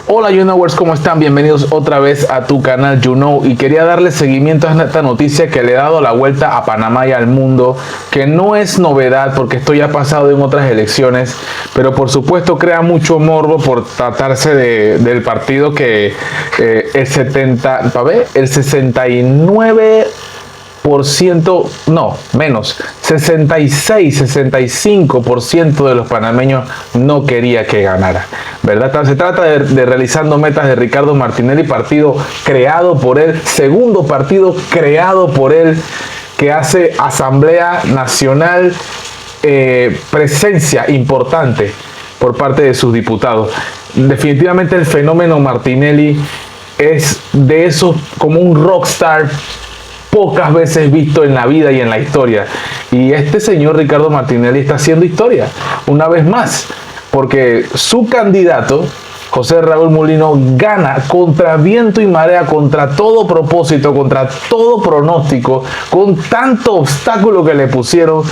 Hola YouKnowers, ¿cómo están? Bienvenidos otra vez a tu canal YouKnow, y quería darle seguimiento a esta noticia que le he dado la vuelta a Panamá y al mundo, que no es novedad porque esto ya ha pasado en otras elecciones, pero por supuesto crea mucho morbo por tratarse del partido que el 69%, no, menos, 65% de los panameños no quería que ganara, ¿verdad? Se trata de Realizando Metas de Ricardo Martinelli, partido creado por él, segundo partido creado por él, que hace Asamblea Nacional, presencia importante por parte de sus diputados. Definitivamente el fenómeno Martinelli es de esos, como un rockstar pocas veces visto en la vida y en la historia. Y este señor Ricardo Martinelli está haciendo historia una vez más, porque su candidato, José Raúl Mulino, gana contra viento y marea, contra todo propósito, contra todo pronóstico, con tanto obstáculo que le pusieron,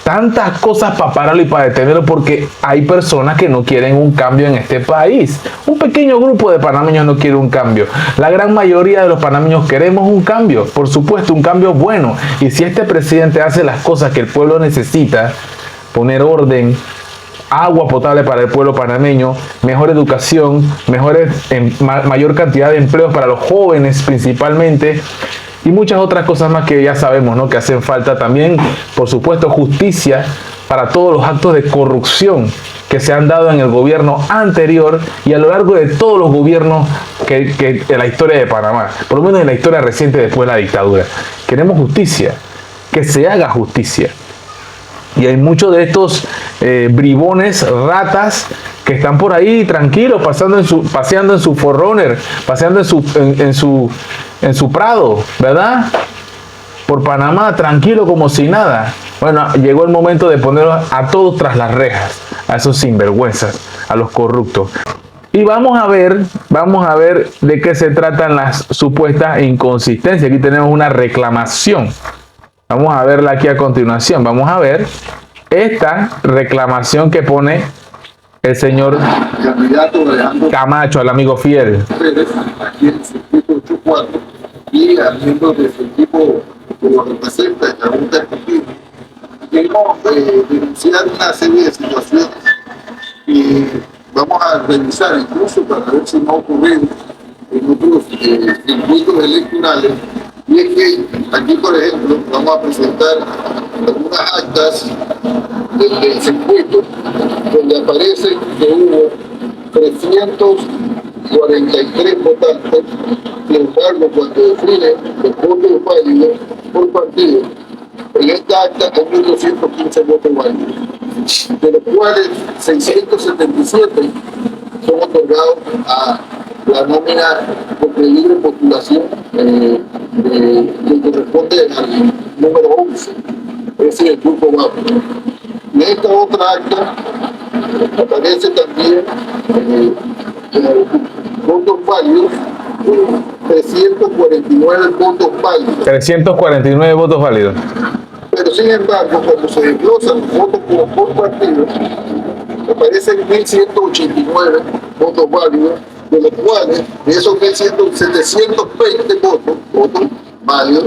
tantas cosas para pararlo y para detenerlo, porque hay personas que no quieren un cambio en este país. Un pequeño grupo de panameños no quiere un cambio. La gran mayoría de los panameños queremos un cambio, por supuesto, un cambio bueno. Y si este presidente hace las cosas que el pueblo necesita, poner orden, agua potable para el pueblo panameño, mejor educación, mayor cantidad de empleos para los jóvenes principalmente, y muchas otras cosas más que ya sabemos, ¿no?, que hacen falta. También, por supuesto, justicia para todos los actos de corrupción que se han dado en el gobierno anterior y a lo largo de todos los gobiernos de la historia de Panamá, por lo menos en la historia reciente después de la dictadura. Queremos justicia, que se haga justicia. Y hay muchos de estos bribones, ratas, que están por ahí tranquilos, paseando en su 4Runner, paseando en su Prado, ¿verdad? Por Panamá, tranquilo como si nada. Bueno, llegó el momento de ponerlos a todos tras las rejas, a esos sinvergüenzas, a los corruptos. Y vamos a ver de qué se tratan las supuestas inconsistencias. Aquí tenemos una reclamación. Vamos a verla aquí a continuación. Vamos a ver esta reclamación que pone el señor Camacho, al amigo fiel. Aquí en el circuito 84, y al miembro de su equipo que lo representa en la Junta Ejecutiva, queremos denunciar una serie de situaciones y vamos a revisar incluso para ver si no ha ocurrido en otros circuitos electorales. Y es que aquí, por ejemplo, vamos a presentar algunas actas del circuito donde aparece que hubo 343 votantes. Sin embargo, cuando definen los votos válidos por partido, en esta acta hay 1.215 votos válidos, de los cuales 677 son otorgados a la nómina de libre postulación que corresponde al número 11, es decir, el grupo bajo. En esta otra acta aparece también votos válidos, 349 votos válidos. 349 votos válidos. Pero sin embargo, cuando se desglosan los votos por partido, aparecen 1.189 votos válidos, de los cuales, de esos 720 votos válidos,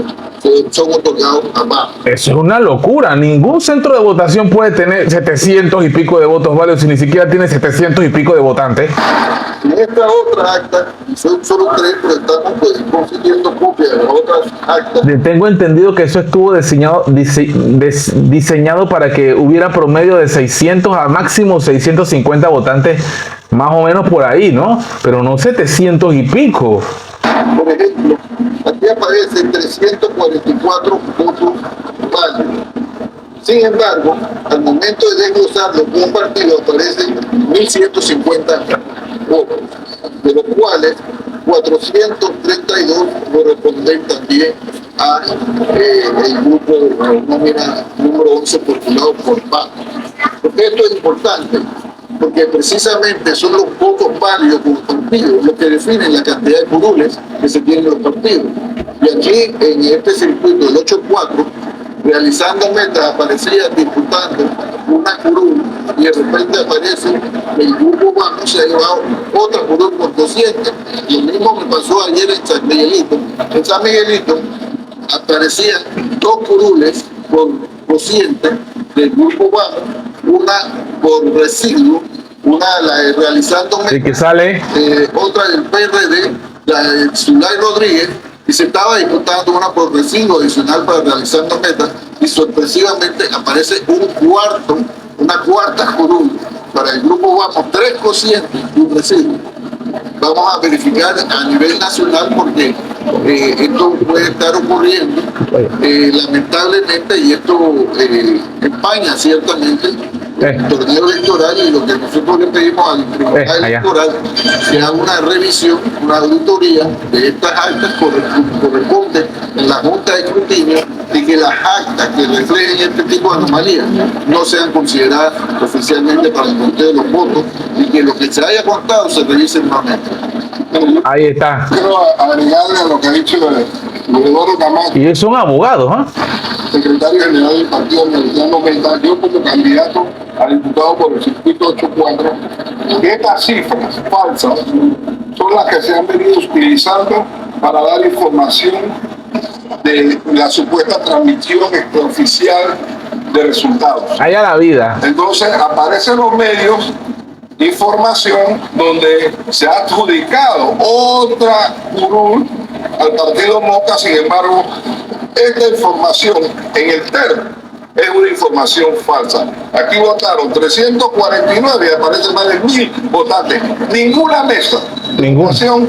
son otorgados a más. Eso es una locura. Ningún centro de votación puede tener 700 y pico de votos válidos si ni siquiera tiene 700 y pico de votantes. En esta otra acta, son solo 3, pero estamos consiguiendo copias de las otras actas. Tengo entendido que eso estuvo diseñado para que hubiera promedio de 600 a máximo 650 votantes, más o menos por ahí, ¿no? Pero no 700 y pico. Por ejemplo, aquí aparecen 344 votos válidos. Sin embargo, al momento de desglosarlo por un partido aparecen 1.150 votos, de los cuales 432 corresponden también a el grupo de nómina número 11 postulado por PAC. Porque esto es importante, porque precisamente son los votos válidos por partido los que definen la cantidad de curules que se tienen los partidos. Y aquí, en este circuito del 8-4, realizando metas, aparecía disputando una curul y de repente aparece el grupo Vamos se ha llevado otra curul por 200. Lo mismo me pasó ayer en San Miguelito. En San Miguelito aparecían dos curules por 200 del grupo Vamos, una por residuo, una realizando ¿Y que sale? otra del PRD, la de Zulay Rodríguez, y se estaba disputando una por residuo adicional para realizando metas, y sorpresivamente aparece una cuarta curul para el grupo Vamos, 3 cocientes y un residuo. Vamos a verificar a nivel nacional porque esto puede estar ocurriendo lamentablemente, y esto empaña ciertamente el torneo electoral, y lo que nosotros le pedimos al Tribunal Electoral que haga una revisión, una auditoría de estas actas corresponde en la Junta de Escrutinio, y que las actas que reflejen este tipo de anomalías no sean consideradas oficialmente para el conteo de los votos, y que lo que se haya contado se revise nuevamente. Ahí está. Quiero agregarle a lo que ha dicho Leodoro Camacho, Y son abogados, ¿ah? secretario general del Partido Americano Mental, yo como candidato a diputado por el circuito 84, que estas cifras falsas son las que se han venido utilizando para dar información de la supuesta transmisión extraoficial de resultados. Allá la vida. Entonces aparecen los medios información donde se ha adjudicado otra curul al partido Moca. Sin embargo, esta información en el TER es una información falsa. Aquí votaron 349 y aparecen más de 1000 votantes. Ninguna mesa de votación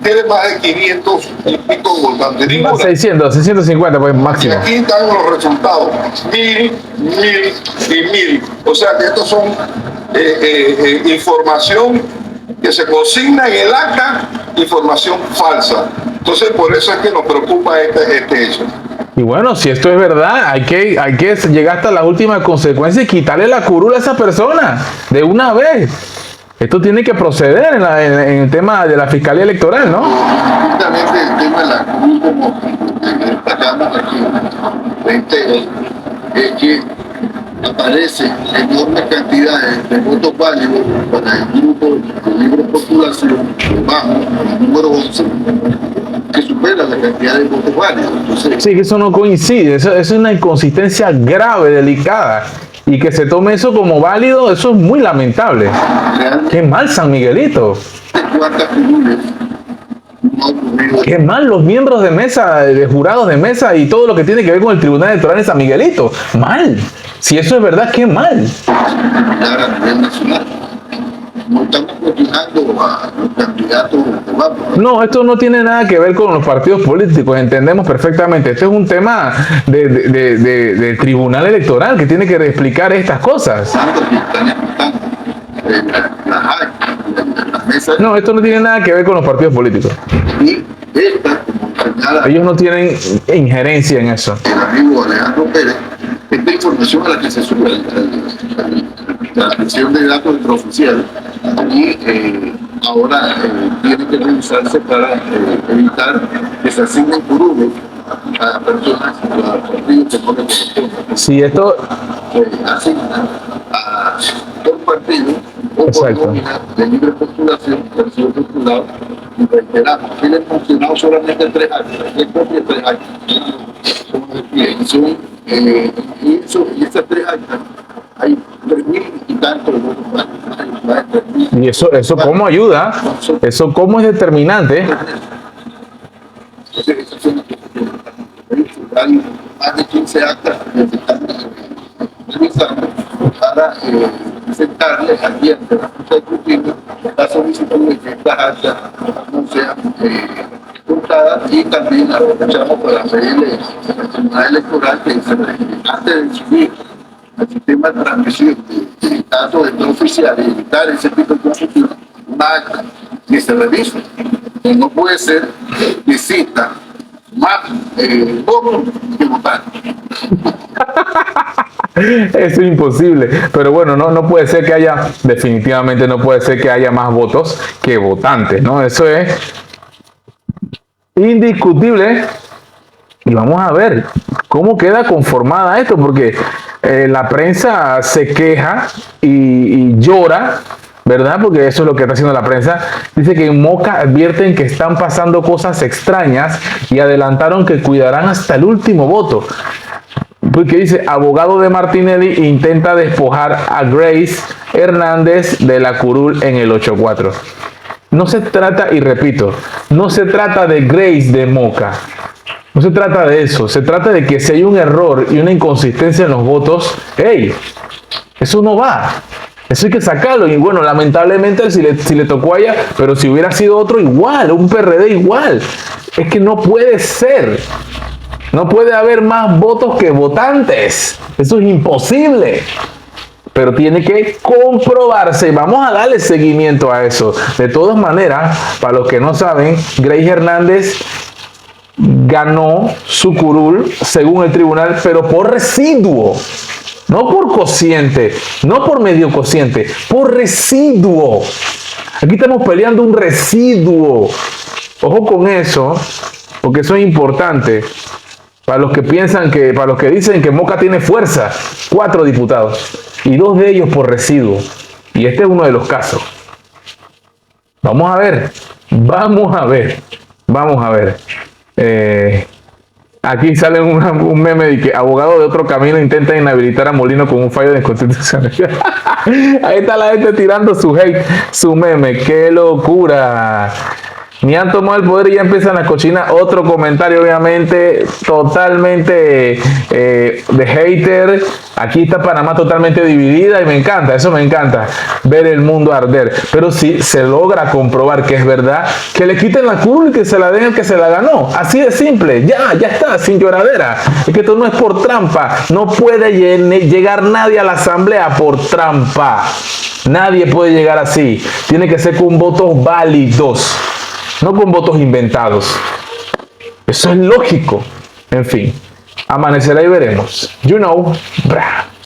tiene más de 500 y pico votantes. Ninguna. 600, 650 pues Y máximo. aquí están los resultados: 1000, 1000 y 1000. O sea que estos son información que se consigna en el acta, información falsa. Entonces por eso es que nos preocupa este hecho. Y bueno, si esto es verdad, hay que llegar hasta la última consecuencia y quitarle la curul a esa persona de una vez. Esto tiene que proceder en el tema de la Fiscalía Electoral, ¿no? Justamente el tema de la curul, como destacamos aquí, es que aparece enormes cantidades de votos válidos para el grupo de libre postulación bajo el número 11, que supera la cantidad de votos válidos. Entonces, Sí, que eso no coincide, eso es una inconsistencia grave, delicada. Y que se tome eso como válido, eso es muy lamentable. realmente, Qué mal San Miguelito. cuántas curules no ha ocurrido. Qué mal los miembros de mesa, de jurados de mesa y todo lo que tiene que ver con el Tribunal Electoral de San Miguelito. Mal. Si eso es verdad, qué mal. A nivel nacional. No estamos cuestionando a los candidatos que vamos. No, esto no tiene nada que ver con los partidos políticos, entendemos perfectamente. Este es un tema del Tribunal Electoral que tiene que explicar estas cosas. Que están escuchando las actas, las mesas, No, esto no tiene nada que ver con los partidos políticos. y esta, como señala Ellos no tienen injerencia en eso. el amigo Alejandro Pérez, esta información a la que se sube la transmisión de datos extraoficiales, y ahora tiene que revisarse para evitar que se asignen curules a personas, a partidos que no le corresponden. Si esto, Asignan a dos partidos o por Exacto. nómina de libre postulación que han sido postulados, y reiteramos, tienen funcionado solamente 3 años, 3 copias, 3 años. Y esas 3 años hay 3000 y tantos votos válidos. y eso cómo ayuda, eso cómo es determinante. Entonces, esas son las que hay más de 15 actas que se están revisando para presentarle aquí ante la Junta de Escrutinio la solicitud de que estas actas no sean juntadas, y también aprovechamos para pedirle al Tribunal Electoral que antes de subir al sistema de transmisión de datos oficiales y evitar ese tipo de confusión, una acta que se revise. No puede ser que exista más votos que votantes. Eso es imposible. Pero bueno, no puede ser que haya, definitivamente no puede ser que haya más votos que votantes, ¿no? Eso es indiscutible. Y vamos a ver cómo queda conformada esto, porque la prensa se queja y llora, ¿verdad? Porque eso es lo que está haciendo la prensa. Dice que en Moca advierten que están pasando cosas extrañas y adelantaron que cuidarán hasta el último voto. Porque dice, abogado de Martinelli intenta despojar a Grace Hernández de la curul en el 8-4. No se trata, y repito, no se trata de Grace de Moca. No se trata de eso. Se trata de que si hay un error y una inconsistencia en los votos, ¡hey! Eso no va. Eso hay que sacarlo. Y bueno, lamentablemente si le tocó a ella, pero si hubiera sido otro igual, un PRD igual. Es que no puede ser. No puede haber más votos que votantes. Eso es imposible. Pero tiene que comprobarse. Vamos a darle seguimiento a eso. De todas maneras, para los que no saben, Grace Hernández ganó su curul según el tribunal, pero por residuo. No por cociente, no por medio cociente, por residuo. Aquí estamos peleando un residuo. Ojo con eso, porque eso es importante. Para los que piensan que, para los que dicen que Moca tiene fuerza, 4 diputados y 2 de ellos por residuo. Y este es uno de los casos. Vamos a ver, vamos a ver, vamos a ver. Aquí sale un meme de que abogado de otro camino intenta inhabilitar a Molino con un fallo de inconstitucionalidad. Ahí está la gente tirando su hate, su meme. ¡Qué locura! Ni han tomado el poder y ya empiezan las cochinas. Otro comentario, obviamente, totalmente de hater. Aquí está Panamá totalmente dividida y me encanta, eso me encanta, ver el mundo arder. Pero si se logra comprobar que es verdad, que le quiten la curul y que se la den al que se la ganó. Así de simple, ya está, sin lloradera. Es que esto no es por trampa. No puede llegar nadie a la asamblea por trampa. Nadie puede llegar así. Tiene que ser con votos válidos. No con votos inventados. Eso es lógico. En fin, amanecerá y veremos. You know. Brah.